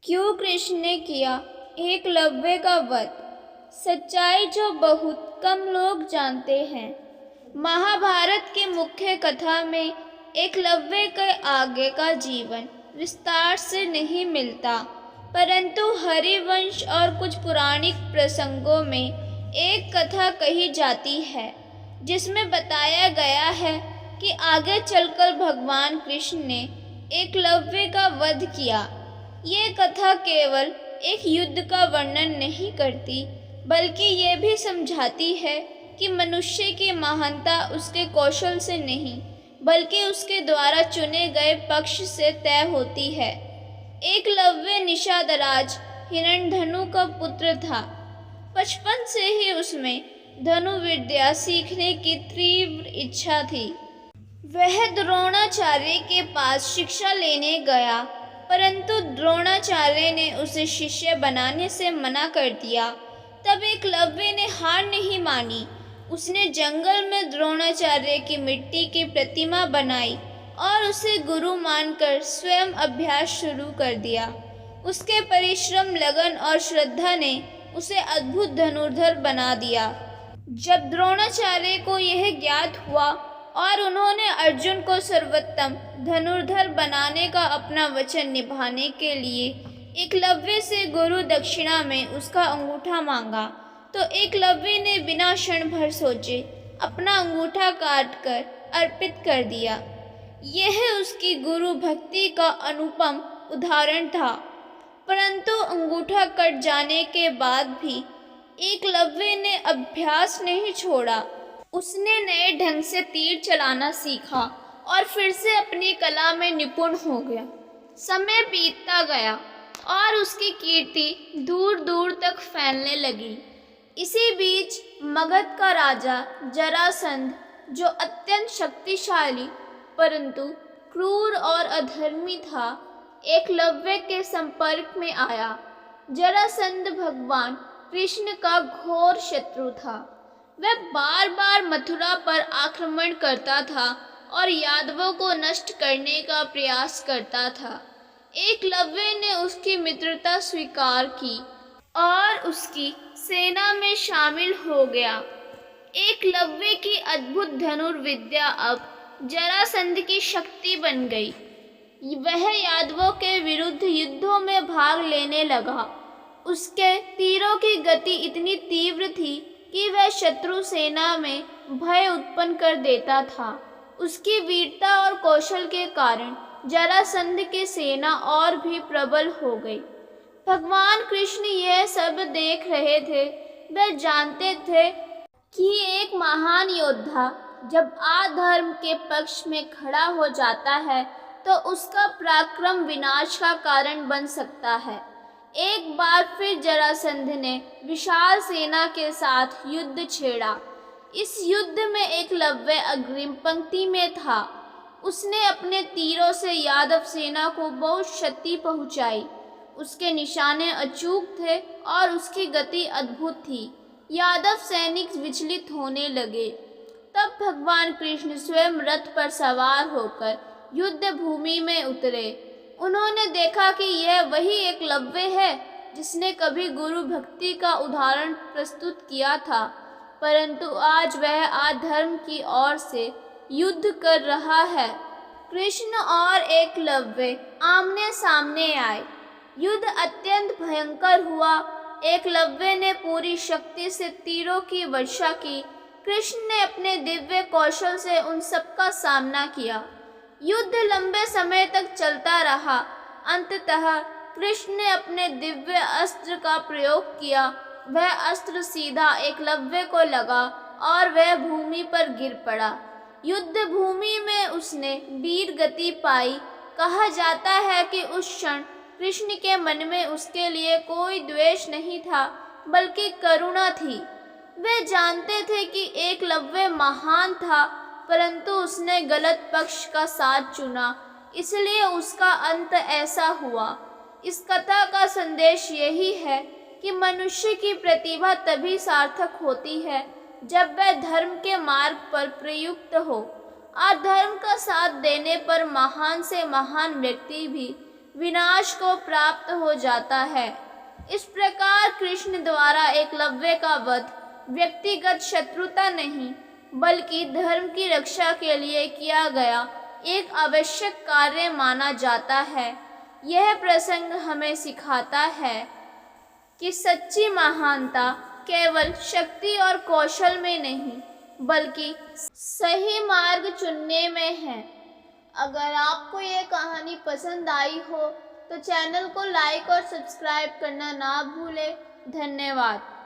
क्यों कृष्ण ने किया एकलव्य का वध? सच्चाई जो बहुत कम लोग जानते हैं। महाभारत के मुख्य कथा में एकलव्य के आगे का जीवन विस्तार से नहीं मिलता, परंतु हरिवंश और कुछ पौराणिक प्रसंगों में एक कथा कही जाती है जिसमें बताया गया है कि आगे चलकर भगवान कृष्ण ने एकलव्य का वध किया। ये कथा केवल एक युद्ध का वर्णन नहीं करती, बल्कि ये भी समझाती है कि मनुष्य की महानता उसके कौशल से नहीं, बल्कि उसके द्वारा चुने गए पक्ष से तय होती है। एकलव्य निषादराज हिरण्यधनु का पुत्र था। बचपन से ही उसमें धनुर्विद्या सीखने की तीव्र इच्छा थी। वह द्रोणाचार्य के पास शिक्षा लेने गया, परंतु द्रोणाचार्य ने उसे शिष्य बनाने से मना कर दिया। तब एकलव्य ने हार नहीं मानी। उसने जंगल में द्रोणाचार्य की मिट्टी की प्रतिमा बनाई और उसे गुरु मानकर स्वयं अभ्यास शुरू कर दिया। उसके परिश्रम, लगन और श्रद्धा ने उसे अद्भुत धनुर्धर बना दिया। जब द्रोणाचार्य को यह ज्ञात हुआ और उन्होंने अर्जुन को सर्वोत्तम धनुर्धर बनाने का अपना वचन निभाने के लिए एकलव्य से गुरु दक्षिणा में उसका अंगूठा मांगा, तो एकलव्य ने बिना क्षण भर सोचे अपना अंगूठा काटकर अर्पित कर दिया। यह उसकी गुरु भक्ति का अनुपम उदाहरण था। परंतु अंगूठा कट जाने के बाद भी एकलव्य ने अभ्यास नहीं छोड़ा। उसने नए ढंग से तीर चलाना सीखा और फिर से अपनी कला में निपुण हो गया। समय बीतता गया और उसकी कीर्ति दूर दूर तक फैलने लगी। इसी बीच मगध का राजा जरासंध, जो अत्यंत शक्तिशाली परंतु क्रूर और अधर्मी था, एकलव्य के संपर्क में आया। जरासंध भगवान कृष्ण का घोर शत्रु था। वह बार बार मथुरा पर आक्रमण करता था और यादवों को नष्ट करने का प्रयास करता था। एकलव्य ने उसकी मित्रता स्वीकार की और उसकी सेना में शामिल हो गया। एकलव्य की अद्भुत धनुर्विद्या अब जरासंध की शक्ति बन गई। वह यादवों के विरुद्ध युद्धों में भाग लेने लगा। उसके तीरों की गति इतनी तीव्र थी कि वह शत्रु सेना में भय उत्पन्न कर देता था। उसकी वीरता और कौशल के कारण जरासंध की सेना और भी प्रबल हो गई। भगवान कृष्ण यह सब देख रहे थे। वह जानते थे कि एक महान योद्धा जब अधर्म के पक्ष में खड़ा हो जाता है तो उसका पराक्रम विनाश का कारण बन सकता है। एक बार फिर जरासंध ने विशाल सेना के साथ युद्ध छेड़ा। इस युद्ध में एकलव्य अग्रिम पंक्ति में था। उसने अपने तीरों से यादव सेना को बहुत क्षति पहुंचाई। उसके निशाने अचूक थे और उसकी गति अद्भुत थी। यादव सैनिक विचलित होने लगे। तब भगवान कृष्ण स्वयं रथ पर सवार होकर युद्ध भूमि में उतरे। उन्होंने देखा कि यह वही एकलव्य है जिसने कभी गुरु भक्ति का उदाहरण प्रस्तुत किया था, परंतु आज वह अधर्म की ओर से युद्ध कर रहा है। कृष्ण और एकलव्य आमने सामने आए। युद्ध अत्यंत भयंकर हुआ। एकलव्य ने पूरी शक्ति से तीरों की वर्षा की। कृष्ण ने अपने दिव्य कौशल से उन सबका सामना किया। युद्ध लंबे समय तक चलता रहा। अंततः कृष्ण ने अपने दिव्य अस्त्र का प्रयोग किया। वह अस्त्र सीधा एकलव्य को लगा और वह भूमि पर गिर पड़ा। युद्ध भूमि में उसने वीर गति पाई। कहा जाता है कि उस क्षण कृष्ण के मन में उसके लिए कोई द्वेष नहीं था, बल्कि करुणा थी। वे जानते थे कि एकलव्य महान था, परंतु उसने गलत पक्ष का साथ चुना, इसलिए उसका अंत ऐसा हुआ। इस कथा का संदेश यही है कि मनुष्य की प्रतिभा तभी सार्थक होती है जब वह धर्म के मार्ग पर प्रयुक्त हो। अधर्म का साथ देने पर महान से महान व्यक्ति भी विनाश को प्राप्त हो जाता है। इस प्रकार कृष्ण द्वारा एकलव्य का वध व्यक्तिगत शत्रुता नहीं बल्कि धर्म की रक्षा के लिए किया गया एक आवश्यक कार्य माना जाता है। यह प्रसंग हमें सिखाता है कि सच्ची महानता केवल शक्ति और कौशल में नहीं बल्कि सही मार्ग चुनने में है। अगर आपको ये कहानी पसंद आई हो तो चैनल को लाइक और सब्सक्राइब करना ना भूलें। धन्यवाद।